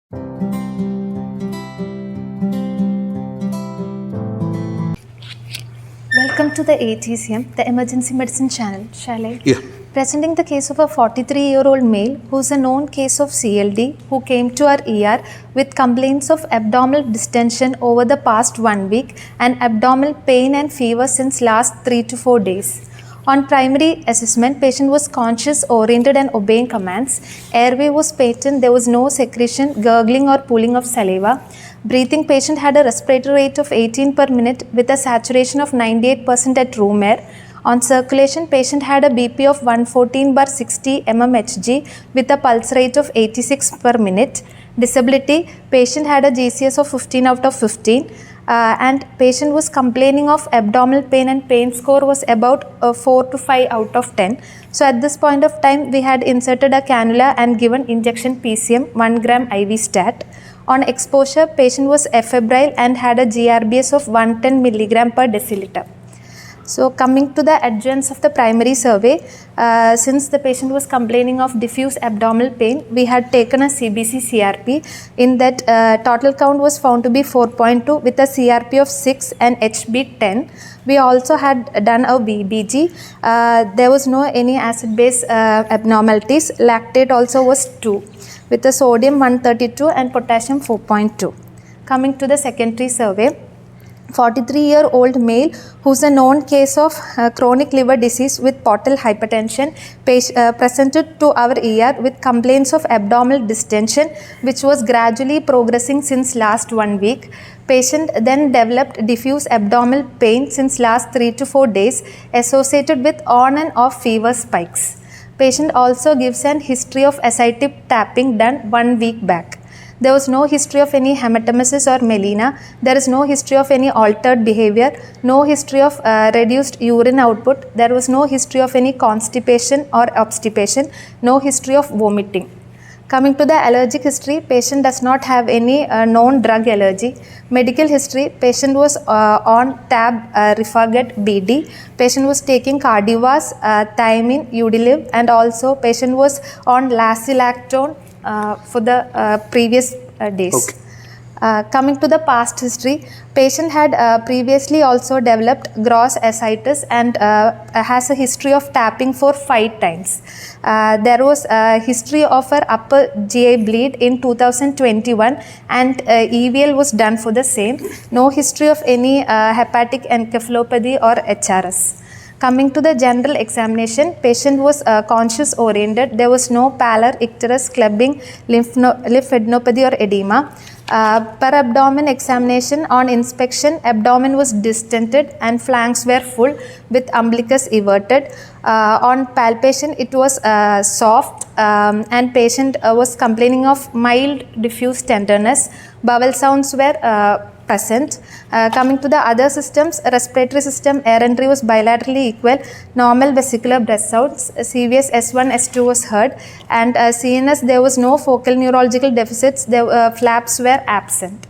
Welcome to the AETCM, the Emergency Medicine channel. Shall I? Yeah. Presenting the case of a 43-year-old male who is a known case of CLD who came to our ER with complaints of abdominal distension over the past 1 week and abdominal pain and fever since last 3 to 4 days. On primary assessment, patient was conscious, oriented and obeying commands. Airway was patent, there was no secretion, gurgling or pooling of saliva. Breathing, patient had a respiratory rate of 18 per minute with a saturation of 98% at room air. On circulation, patient had a BP of 114/60 mmHg with a pulse rate of 86 per minute. Disability, patient had a GCS of 15 out of 15. And patient was complaining of abdominal pain and pain score was about 4 to 5 out of 10. So at this point of time, we had inserted a cannula and given injection PCM 1 gram IV stat. On exposure, patient was febrile and had a GRBS of 110 milligram per deciliter. So coming to the adjuncts of the primary survey, since the patient was complaining of diffuse abdominal pain, we had taken a CBC CRP. In that, total count was found to be 4.2 with a CRP of 6 and HB 10. We also had done a VBG. There was no any acid-base abnormalities. Lactate also was 2 with a sodium 132 and potassium 4.2. Coming to the secondary survey, 43-year-old male who's a known case of chronic liver disease with portal hypertension presented to our ER with complaints of abdominal distension which was gradually progressing since last 1 week. Patient then developed diffuse abdominal pain since last 3 to 4 days associated with on and off fever spikes. Patient also gives an history of ascitic tapping done 1 week back. There was no history of any hematemesis or melena. There is no history of any altered behavior, no history of reduced urine output. There was no history of any constipation or obstipation, no history of vomiting. Coming to the allergic history, patient does not have any known drug allergy. Medical history, patient was on tab Rifagat BD. Patient was taking Cardivas, thiamine, Udiliv, and also patient was on Lacilactone for the previous days. Okay. Coming to the past history, patient had previously also developed gross ascites and has a history of tapping for 5 times. There was a history of her upper GI bleed in 2021 and EVL was done for the same. No history of any hepatic encephalopathy or HRS. Coming to the general examination, patient was conscious oriented. There was no pallor, icterus, clubbing, lymphadenopathy or edema. Per abdomen examination, on inspection, abdomen was distended and flanks were full with umbilicus everted. On palpation, it was soft and patient was complaining of mild diffuse tenderness. Bowel sounds were present. Coming to the other systems, respiratory system, air entry was bilaterally equal, normal vesicular breath sounds, CVS S1, S2 was heard, and CNS there was no focal neurological deficits, flaps were absent.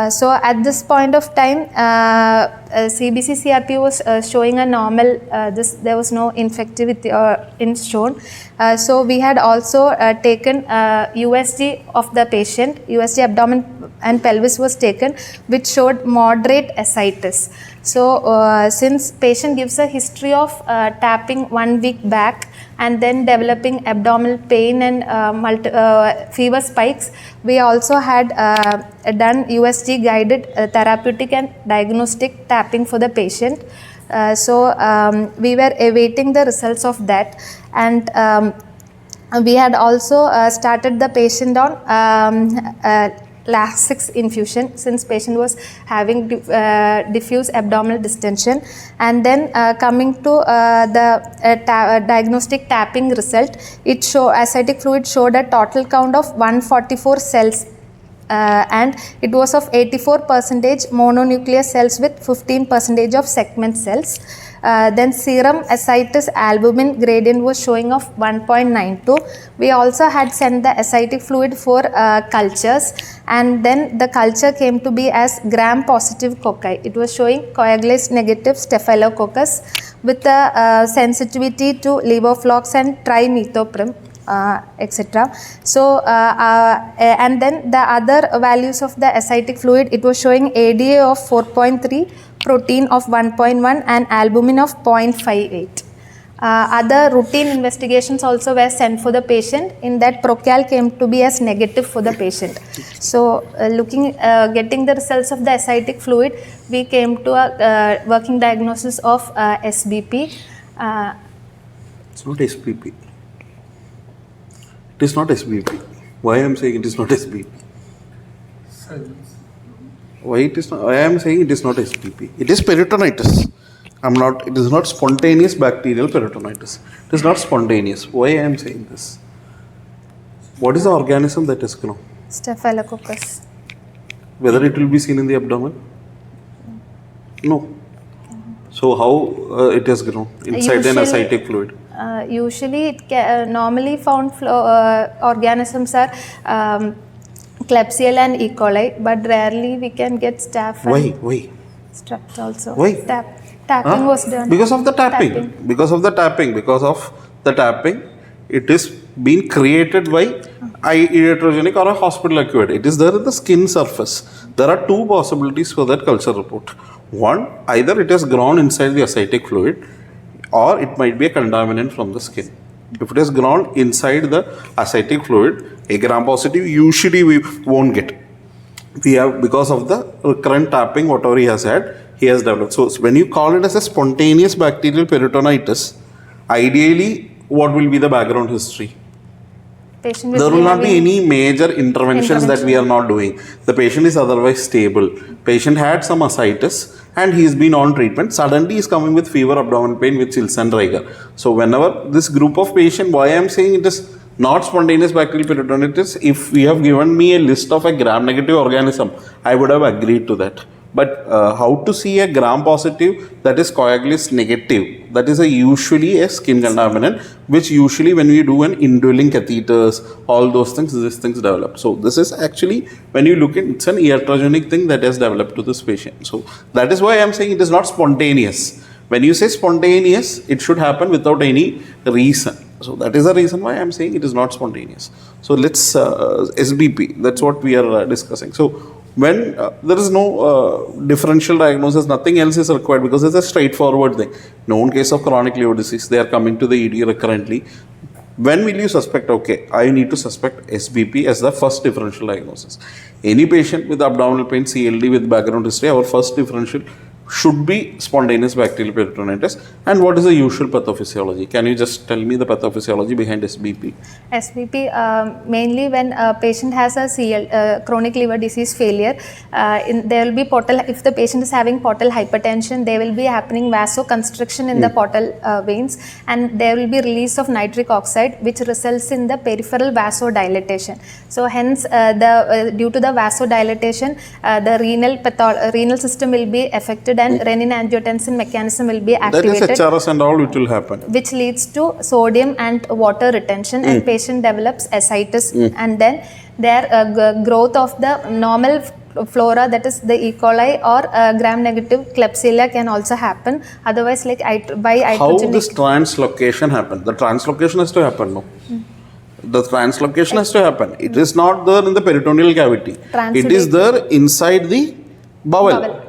So at this point of time, CBC CRP was showing a normal, there was no infectivity in shown. So we had also taken USG of the patient, USG abdomen and pelvis was taken which showed moderate ascites. So since patient gives a history of tapping 1 week back and then developing abdominal pain and fever spikes, we also had done USG guided therapeutic and diagnostic tapping for the patient. So we were awaiting the results of that, and we had also started the patient on Lasix infusion since patient was having diffuse abdominal distension. And then coming to the diagnostic tapping result, it ascitic fluid showed a total count of 144 cells and it was of 84% mononuclear cells with 15% of segment cells. Then serum ascites albumin gradient was showing of 1.92. We also had sent the ascitic fluid for cultures, and then the culture came to be as gram positive cocci. It was showing coagulase negative staphylococcus with a sensitivity to levoflox and trimethoprim. etc. So and then the other values of the ascitic fluid, it was showing ADA of 4.3, protein of 1.1 and albumin of 0.58. Other routine investigations also were sent for the patient. In that, procal came to be as negative for the patient. So getting the results of the ascitic fluid, we came to a working diagnosis of SBP. It's not SBP. It is not SBP. Why I am saying it is not SBP? Why it is not? I am saying it is not SBP. It is peritonitis. It is not spontaneous bacterial peritonitis. It is not spontaneous. Why I am saying this? What is the organism that is grown? Staphylococcus. Whether it will be seen in the abdomen? No. So how it has grown inside an ascitic fluid? Usually normally found organisms are Klebsiella and E. coli, but rarely we can get staph. Why? Strep also. Why? Tapping was done. Because of the tapping. Because of the tapping, it is being created by iatrogenic or a hospital acquired. It is there in the skin surface. There are two possibilities for that culture report. One, either it has grown inside the ascitic fluid, or it might be a contaminant from the skin. If it has grown inside the ascitic fluid, a gram positive usually we won't get. We have, because of the recurrent tapping, whatever he has had, he has developed. So when you call it as a spontaneous bacterial peritonitis, ideally, what will be the background history? There will not be any major interventions that we are not doing. The patient is otherwise stable. Patient had some ascites and he's been on treatment. Suddenly he's coming with fever, abdominal pain with chills and rigor. So whenever this group of patient, why I am saying it is not spontaneous bacterial peritonitis, if we have given me a list of a gram-negative organism, I would have agreed to that. But how to see a gram-positive that is coagulase negative, that is usually a skin contaminant, which usually when we do an indwelling catheters, all those things, these things develop. So this is actually, when you look at it's an iatrogenic thing that has developed to this patient. So that is why I am saying it is not spontaneous. When you say spontaneous, it should happen without any reason. So that is the reason why I am saying it is not spontaneous. So let's SBP, that's what we are discussing. So when there is no differential diagnosis, nothing else is required because it's a straightforward thing. Known case of chronic liver disease, they are coming to the ED recurrently. When will you suspect? Okay, I need to suspect SBP as the first differential diagnosis. Any patient with abdominal pain, CLD with background history, our first differential should be spontaneous bacterial peritonitis. And what is the usual pathophysiology? Can you just tell me the pathophysiology behind SBP? SBP, mainly when a patient has a chronic liver disease failure, there will be portal, if the patient is having portal hypertension, there will be happening vasoconstriction in the portal veins, and there will be release of nitric oxide, which results in the peripheral vasodilatation. So hence, due to the vasodilatation, the renal system will be affected and renin-angiotensin mechanism will be activated. That is HRS and all which will happen. Which leads to sodium and water retention and patient develops ascites and then their growth of the normal flora, that is the E. coli or gram-negative Klebsiella can also happen. Otherwise, like by iatrogenic. How this translocation happen? The translocation has to happen, no? The translocation has to happen. It is not there in the peritoneal cavity. It is there inside the bowel.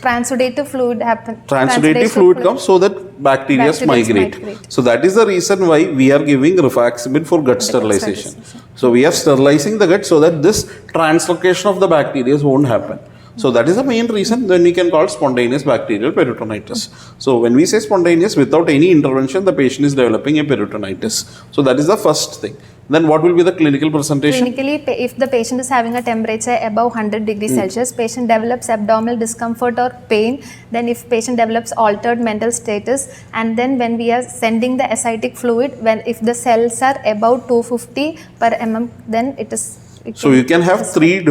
Transudative fluid happens. Transudative fluid comes so that bacteria migrate. So that is the reason why we are giving rifaximin for gut sterilization. So we are sterilizing the gut so that this translocation of the bacteria won't happen. So that is the main reason then we can call spontaneous bacterial peritonitis. So when we say spontaneous, without any intervention, the patient is developing a peritonitis. So that is the first thing. Then what will be the clinical presentation? Clinically, if the patient is having a temperature above 100 degrees Celsius, patient develops abdominal discomfort or pain, then if patient develops altered mental status, and then when we are sending the ascitic fluid, if the cells are above 250 per mm, then it is... So you can have three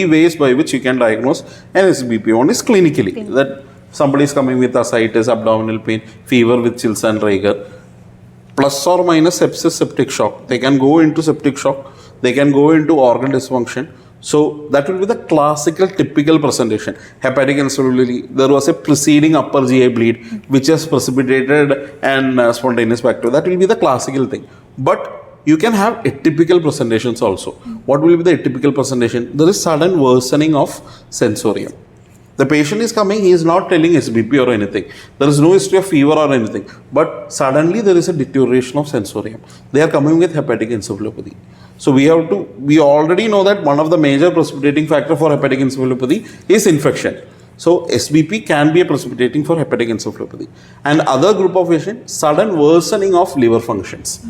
ways by which you can diagnose an SBP. One is clinically, that somebody is coming with ascites, abdominal pain, fever with chills and rigor, plus or minus sepsis, septic shock. They can go into septic shock, they can go into organ dysfunction. So that will be the classical typical presentation. Hepatic encephalopathy, there was a preceding upper GI bleed which has precipitated an spontaneous bacteria. That will be the classical thing. But you can have atypical presentations also. What will be the atypical presentation? There is sudden worsening of sensorium. The patient is coming, he is not telling SBP or anything. There is no history of fever or anything. But suddenly there is a deterioration of sensorium. They are coming with hepatic encephalopathy. So we already know that one of the major precipitating factor for hepatic encephalopathy is infection. So SBP can be a precipitating for hepatic encephalopathy. And other group of patients, sudden worsening of liver functions.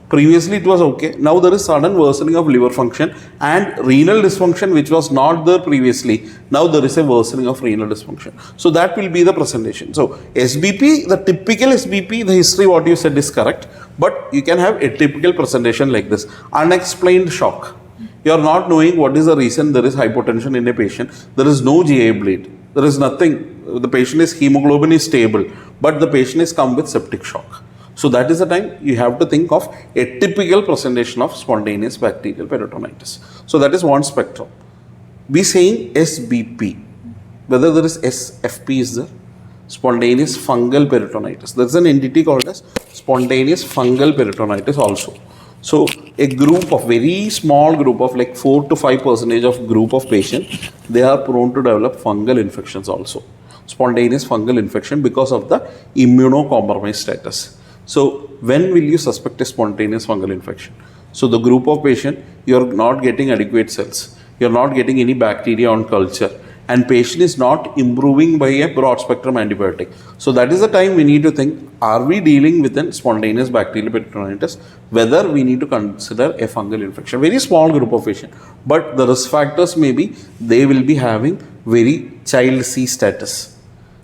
Previously it was okay, now there is sudden worsening of liver function and renal dysfunction which was not there previously. Now there is a worsening of renal dysfunction. So that will be the presentation. So SBP, the typical SBP, the history what you said is correct, but you can have a typical presentation like this. Unexplained shock. You are not knowing what is the reason there is hypotension in a patient. There is no GI bleed. There is nothing. The patient is hemoglobin is stable, but the patient is come with septic shock. So that is the time you have to think of a typical presentation of spontaneous bacterial peritonitis. So that is one spectrum. We saying SBP, whether there is SFP is there, spontaneous fungal peritonitis. There is an entity called as spontaneous fungal peritonitis also. So a group of very small group of like 4 to 5% of group of patients, they are prone to develop fungal infections also. Spontaneous fungal infection because of the immunocompromised status. So when will you suspect a spontaneous fungal infection? So the group of patient, you are not getting adequate cells. You are not getting any bacteria on culture. And patient is not improving by a broad spectrum antibiotic. So that is the time we need to think, are we dealing with a spontaneous bacterial peritonitis? Whether we need to consider a fungal infection. Very small group of patient. But the risk factors may be, they will be having very child C status.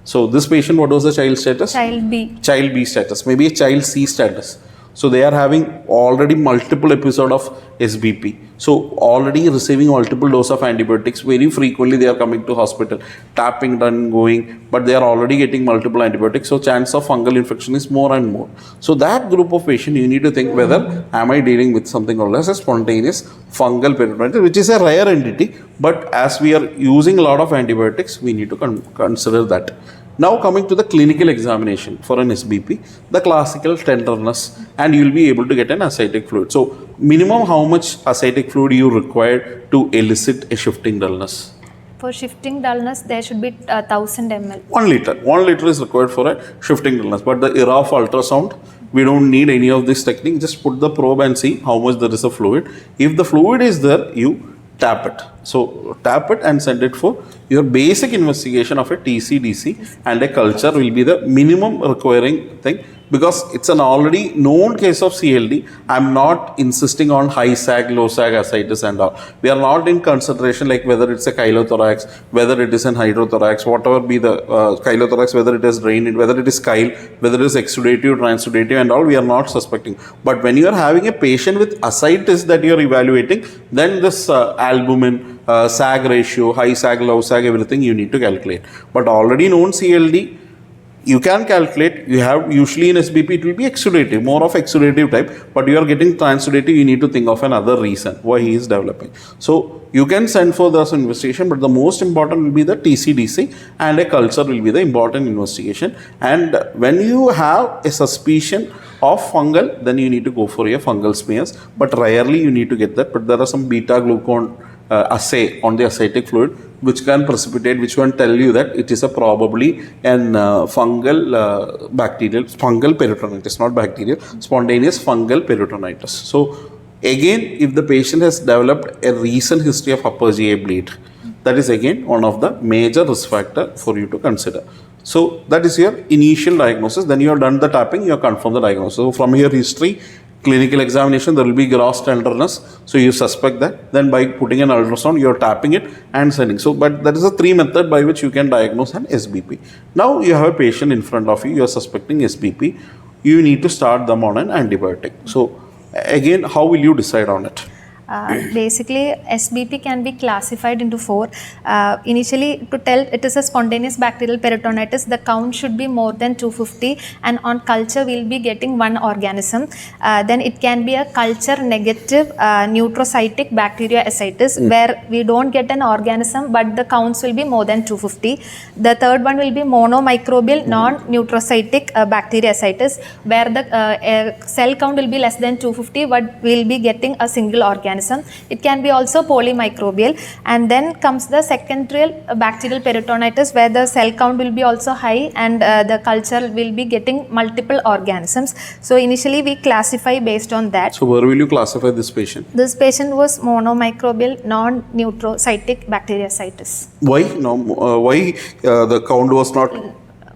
So this patient, what was the child status? Child B. Child B status, maybe a child C status. So they are having already multiple episode of SBP. So already receiving multiple dose of antibiotics. Very frequently they are coming to hospital, tapping done, going, but they are already getting multiple antibiotics. So chance of fungal infection is more and more. So that group of patient, you need to think whether am I dealing with something called as a spontaneous fungal peritonitis, which is a rare entity. But as we are using a lot of antibiotics, we need to consider that. Now coming to the clinical examination for an SBP, the classical tenderness, and you will be able to get an ascitic fluid. So minimum how much ascitic fluid you require to elicit a shifting dullness? For shifting dullness, there should be 1000 ml. 1 liter. 1 liter is required for a shifting dullness. But the era of ultrasound, we don't need any of this technique. Just put the probe and see how much there is a fluid. If the fluid is there, you tap it. So tap it and send it for your basic investigation of a TC-DC, and a culture will be the minimum requiring thing, because it's an already known case of CLD. I'm not insisting on high sag, low sag ascites and all. We are not in consideration like whether it's a chylothorax, whether it is an hydrothorax, whatever be the chylothorax, whether it is drained, whether it is chyle, whether it is exudative, transudative and all, we are not suspecting. But when you are having a patient with ascites that you are evaluating, then this albumin, sag ratio, high sag, low sag, everything you need to calculate. But already known CLD, you can calculate. You have usually in SBP it will be exudative, more of exudative type, but you are getting transudative, you need to think of another reason why he is developing. So you can send for this investigation, but the most important will be the TC-DC, and a culture will be the important investigation. And when you have a suspicion of fungal, then you need to go for your fungal smears, but rarely you need to get that. But there are some beta glucone assay on the ascitic fluid which can precipitate, which can tell you that it is a probably an fungal fungal peritonitis, not bacterial, spontaneous fungal peritonitis. So again, if the patient has developed a recent history of upper GI bleed, that is again one of the major risk factor for you to consider. So that is your initial diagnosis. Then you have done the tapping, you have confirmed the diagnosis. So from your history, clinical examination, there will be gross tenderness. So you suspect that. Then by putting an ultrasound, you are tapping it and sending. So, but that is the 3 method by which you can diagnose an SBP. Now you have a patient in front of you, you are suspecting SBP. You need to start them on an antibiotic. So again, how will you decide on it? Basically, SBP can be classified into four. Initially, to tell it is a spontaneous bacterial peritonitis, the count should be more than 250, and on culture we'll be getting one organism. Then it can be a culture negative neutrocytic bacteria ascites, where we don't get an organism but the counts will be more than 250. The third one will be monomicrobial non-neutrocytic bacteria ascites, where the cell count will be less than 250 but we'll be getting a single organism. It can be also polymicrobial, and then comes the secondary bacterial peritonitis, where the cell count will be also high and the culture will be getting multiple organisms. So initially we classify based on that. So where will you classify this patient? This patient was monomicrobial non-neutrocytic bacteria ascites. Why? No, why the count was not?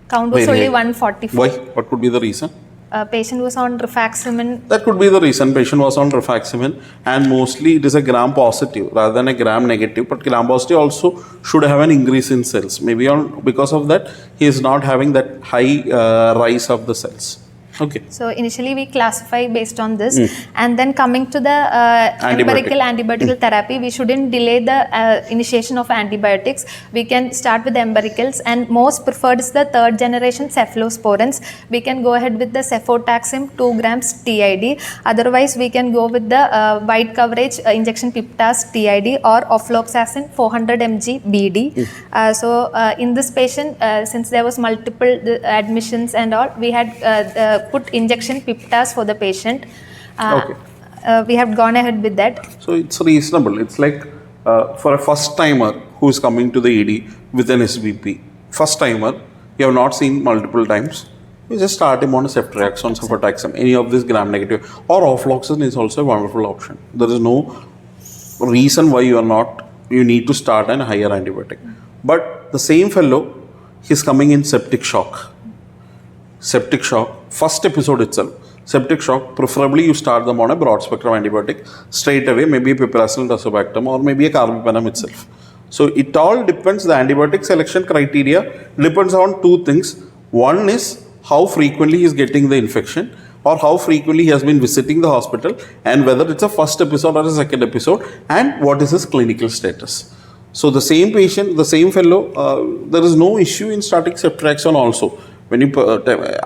Count was Very only high. 144. Why? What could be the reason? Patient was on rifaximin. That could be the reason. Patient was on rifaximin, and mostly it is a gram positive rather than a gram negative. But gram positive also should have an increase in cells. Maybe because of that, he is not having that high rise of the cells. Okay. So initially we classify based on this, and then coming to the antibiotical therapy, we shouldn't delay the initiation of antibiotics. We can start with the empiricals, and most preferred is the third generation cephalosporins. We can go ahead with the cefotaxime 2 grams TID. Otherwise, we can go with the wide coverage injection piptas TID or ofloxacin 400 mg BD. In this patient, since there was multiple admissions and all, we had put injection piptas for the patient. We have gone ahead with that. So it's reasonable. It's like for a first timer who is coming to the ED with an SBP, first timer, you have not seen multiple times, you just start him on a ceftriaxone, cefotaxime, any of this gram negative, or ofloxacin is also a wonderful option. There is no reason why you need to start a higher antibiotic. But the same fellow, he's coming in septic shock. Septic shock, first episode itself, septic shock, preferably you start them on a broad spectrum antibiotic straight away, maybe a piperacillin tazobactam or maybe a carbapenem itself. So it all depends, the antibiotic selection criteria depends on two things. One is how frequently he is getting the infection, or how frequently he has been visiting the hospital, and whether it's a first episode or a second episode, and what is his clinical status. So the same patient, the same fellow, there is no issue in starting ceftriaxone also. When you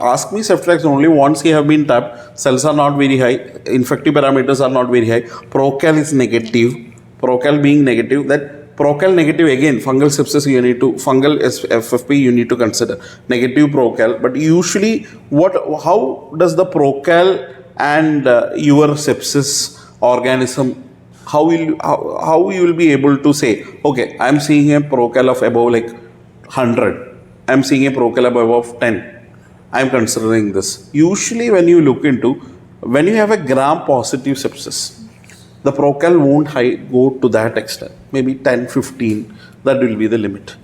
ask me ceftriaxone, only once he have been tapped, cells are not very high, infective parameters are not very high, procal is negative, procal being negative, that procal negative again, fungal sepsis you need to, fungal FFP you need to consider, negative procal, but usually how does the procal and your sepsis organism, how you will be able to say, okay, I am seeing a procal of above like 100. I am seeing a procal above 10. I am considering this. Usually when you look into, when you have a gram positive sepsis, the procal won't go to that extent. Maybe 10, 15, that will be the limit.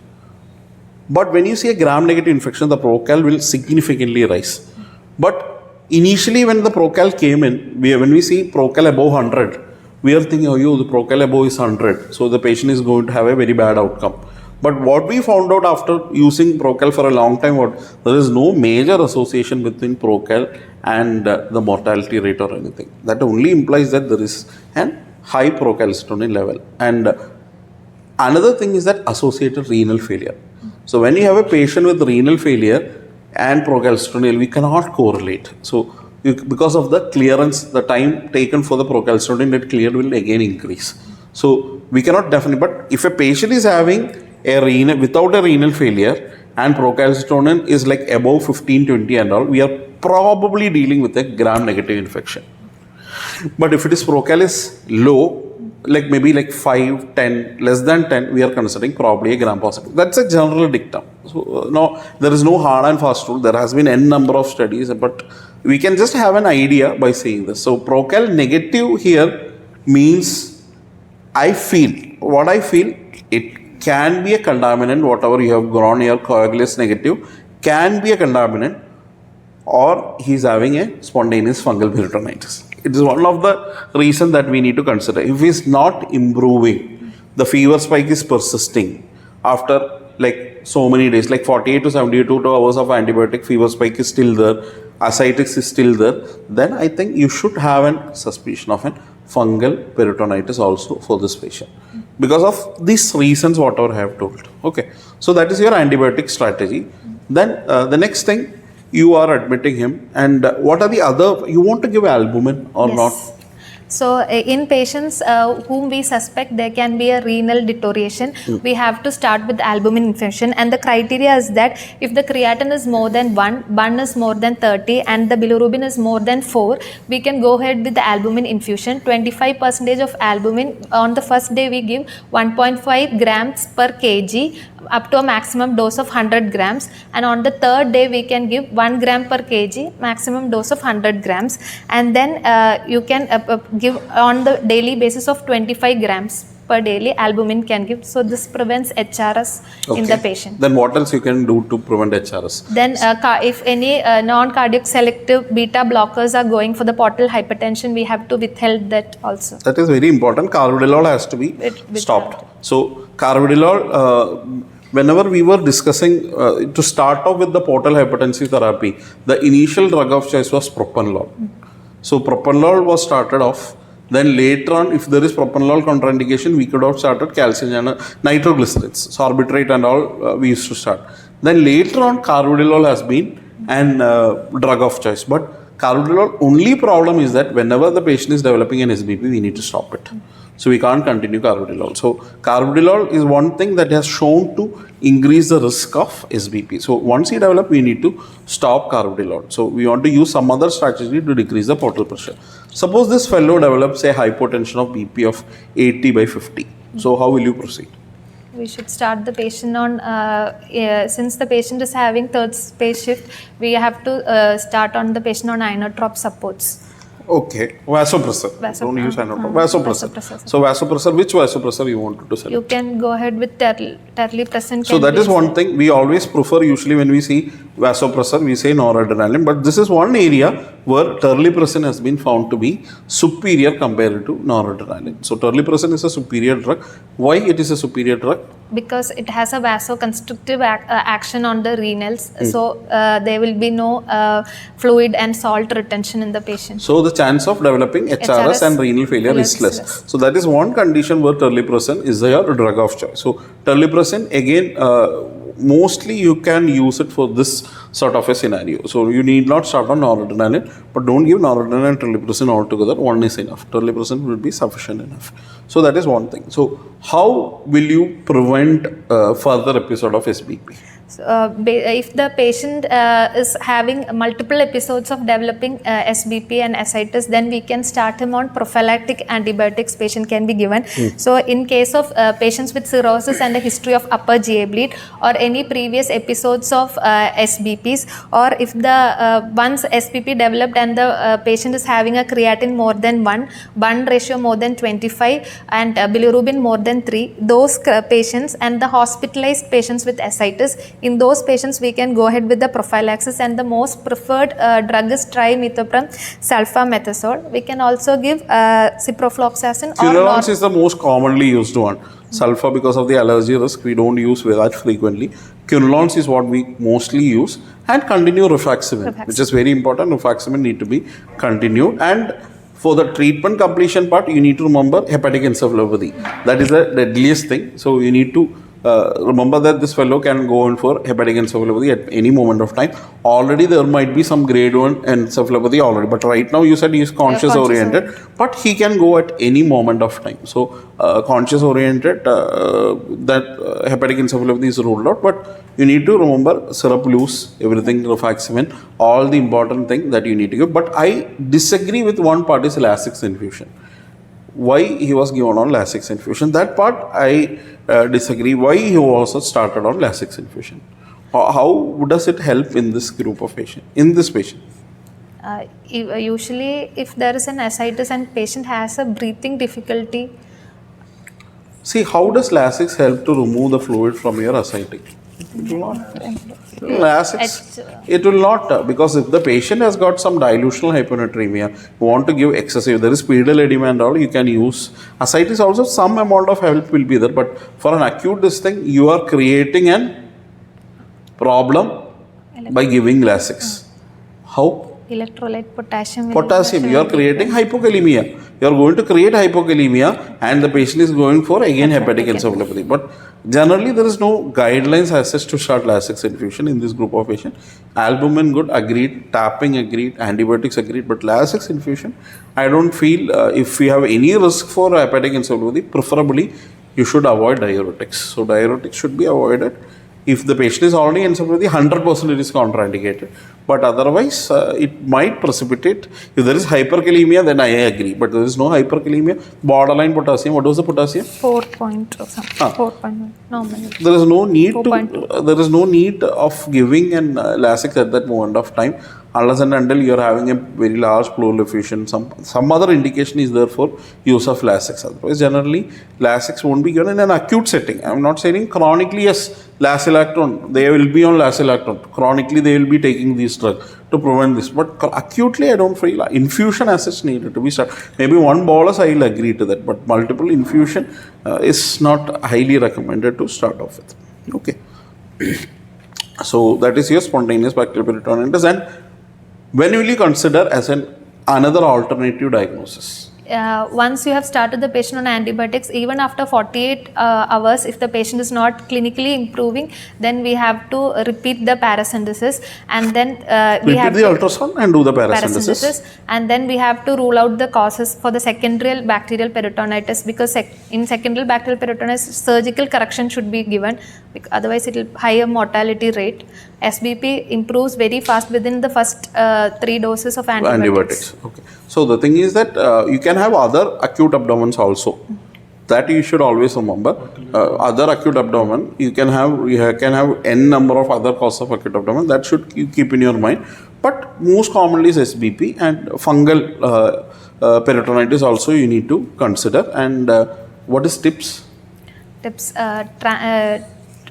But when you see a gram negative infection, the procal will significantly rise. But initially when the procal came in, when we see procal above 100, we are thinking, oh, the procal above is 100. So the patient is going to have a very bad outcome. But what we found out after using procal for a long time, there is no major association between procal and the mortality rate or anything. That only implies that there is an high procalcitonin level. And another thing is that associated renal failure. So when you have a patient with renal failure and procalcitonin, we cannot correlate. So because of the clearance, the time taken for the procalcitonin that cleared will again increase. So we cannot definitely, but if a patient is having without a renal failure and procalcitonin is like above 15, 20 and all, we are probably dealing with a gram negative infection. But if it is procal is low, like maybe like 5, 10, less than 10, we are considering probably a gram positive. That's a general dictum. So no, there is no hard and fast rule. There has been n number of studies, but we can just have an idea by seeing this. So procal negative here means I feel it can be a contaminant, whatever you have grown here, coagulase negative, can be a contaminant, or he is having a spontaneous fungal peritonitis. It is one of the reasons that we need to consider. If he is not improving, the fever spike is persisting after like so many days, like 48 to 72 hours of antibiotic, fever spike is still there, ascites is still there, then I think you should have a suspicion of an fungal peritonitis also for this patient. Because of these reasons, whatever I have told. Okay. So that is your antibiotic strategy. Then the next thing, you are admitting him, and what are the other, you want to give albumin or Yes. not? So, in patients whom we suspect there can be a renal deterioration, we have to start with albumin infusion, and the criteria is that if the creatinine is more than 1 is more than 30, and the bilirubin is more than 4, we can go ahead with the albumin infusion. 25% of albumin on the first day we give 1.5 grams per kg up to a maximum dose of 100 grams, and on the third day we can give 1 gram per kg maximum dose of 100 grams, and then you can give on the daily basis of 25 grams per daily albumin can give. So this prevents HRS in the patient. Then what else you can do to prevent HRS? Then if any non-cardiac selective beta blockers are going for the portal hypertension, we have to withhold that also. That is very important. Carvedilol has to be stopped. So carvedilol, whenever we were discussing to start off with the portal hypertensive therapy, the initial drug of choice was propranolol. So propranolol was started off. Then later on, if there is propranolol contraindication, we could have started calcium channel nitroglycerides, sorbitrate and all we used to start. Then later on, carvedilol has been an drug of choice. But carvedilol only problem is that whenever the patient is developing an SBP, we need to stop it. So we can't continue carvedilol. So carvedilol is one thing that has shown to increase the risk of SBP. So once you develop, we need to stop carvedilol. So we want to use some other strategy to decrease the portal pressure. Suppose this fellow develops a hypotension of BP of 80/50. So how will you proceed? We should start the patient on, since the patient is having third space shift, we have to start on the patient on inotrope supports. Okay, vasopressor. Don't use inotrope. Vasopressor. So vasopressor, which vasopressor you wanted to select? You can go ahead with terlipressin. So that is one thing we always prefer. Usually when we see vasopressor, we say noradrenaline. But this is one area where terlipressin has been found to be superior compared to noradrenaline. So terlipressin is a superior drug. Why it is a superior drug? Because it has a vasoconstrictive action on the renals. So there will be no fluid and salt retention in the patient. So the chance of developing HRS and renal failure is less. So that is one condition where terlipressin is your drug of choice. So terlipressin again, mostly you can use it for this sort of a scenario. So you need not start on noradrenaline, but don't give noradrenaline and terlipressin altogether. One is enough. Terlipressin will be sufficient enough. So that is one thing. So how will you prevent further episode of SBP? If the patient is having multiple episodes of developing SBP and ascites, then we can start him on prophylactic antibiotics patient can be given. So in case of patients with cirrhosis and a history of upper GI bleed or any previous episodes of SBPs, or if the once SBP developed and the patient is having a creatinine more than 1, bun ratio more than 25 and bilirubin more than 3, those patients and the hospitalized patients with ascites, in those patients we can go ahead with the prophylaxis, and the most preferred drug is trimethoprim sulfamethoxazole. We can also give ciprofloxacin. Quinolones is the most commonly used one. Sulfa, because of the allergy risk, we don't use that frequently. Quinolones is what we mostly use, and continue rifaximin, which is very important. Rifaximin need to be continued, and for the treatment completion part, you need to remember hepatic encephalopathy. That is the deadliest thing. So you need to remember that this fellow can go in for hepatic encephalopathy at any moment of time. Already there might be some grade 1 encephalopathy already, but right now you said he is conscious oriented, but he can go at any moment of time. So conscious oriented, that hepatic encephalopathy is ruled out, but you need to remember syrup loose, everything, rifaximin, all the important thing that you need to give. But I disagree with one part is Lasix infusion. Why he was given on Lasix infusion? That part I disagree. Why he also started on Lasix infusion? How does it help in this group of patient? In this patient? Usually, if there is an ascites and patient has a breathing difficulty. See, how does Lasix help to remove the fluid from your ascitic? It will not. Lasix, it will not, because if the patient has got some dilutional hyponatremia, you want to give excessive, there is pedal edema and all, you can use ascites. Also some amount of help will be there, but for an acute this thing, you are creating an problem by giving Lasix. How? Electrolyte potassium. Potassium, you are creating hypokalemia. You are going to create hypokalemia and the patient is going for again hepatic encephalopathy. But generally there is no guidelines as such to start Lasix infusion in this group of patients. Albumin good, agreed, tapping agreed, antibiotics agreed, but Lasix infusion, I don't feel if we have any risk for hepatic encephalopathy, preferably you should avoid diuretics. So diuretics should be avoided. If the patient is already encephalopathy, 100% it is contraindicated. But otherwise, it might precipitate. If there is hyperkalemia, then I agree. But there is no hyperkalemia. Borderline potassium. What was the potassium? 4 point or something. 4.1. Normally. There is no need to. There is no need of giving an Lasix at that moment of time, unless and until you are having a very large pleural effusion. Some other indication is there for use of Lasix. Otherwise, generally, Lasix won't be given in an acute setting. I am not saying chronically, yes, Lasilactone, they will be on Lasilactone. Chronically, they will be taking this drug to prevent this. But acutely, I don't feel infusion as such needed to be started. Maybe one bolus, I will agree to that. But multiple infusion is not highly recommended to start off with. Okay. So, that is your spontaneous bacterial peritonitis. And when will you consider as another alternative diagnosis? Once you have started the patient on antibiotics, even after 48 hours, if the patient is not clinically improving, then we have to repeat the paracentesis, and then we have the ultrasound and do the paracentesis, and then we have to rule out the causes for the secondary bacterial peritonitis, because in secondary bacterial peritonitis, surgical correction should be given, otherwise it will higher mortality rate. SBP improves very fast within the first 3 doses of antibiotics. Okay. So the thing is that you can have other acute abdomens also. That you should always remember. Other acute abdomen, you can have n number of other causes of acute abdomen. That should you keep in your mind. But most commonly is SBP, and fungal peritonitis also you need to consider. And what is TIPS? TIPS,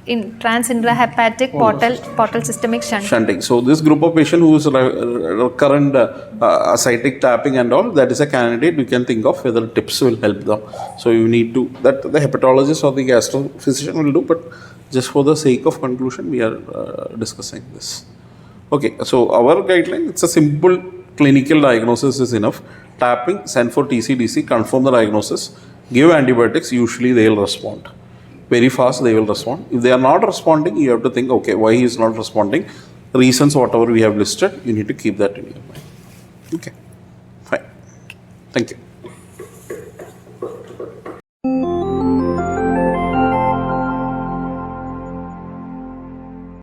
in transintrahepatic portal systemic shunting. So this group of patient who is recurrent ascitic tapping and all, that is a candidate we can think of whether TIPS will help them. So you need to, that the hepatologist or the gastrophysician will do, but just for the sake of conclusion we are discussing this. Okay, so our guideline, it's a simple clinical diagnosis is enough. Tapping, send for TCDC, confirm the diagnosis, give antibiotics, usually they will respond. Very fast they will respond. If they are not responding, you have to think, okay, why he is not responding? Reasons, whatever we have listed, you need to keep that in your mind. Okay, fine. Thank you.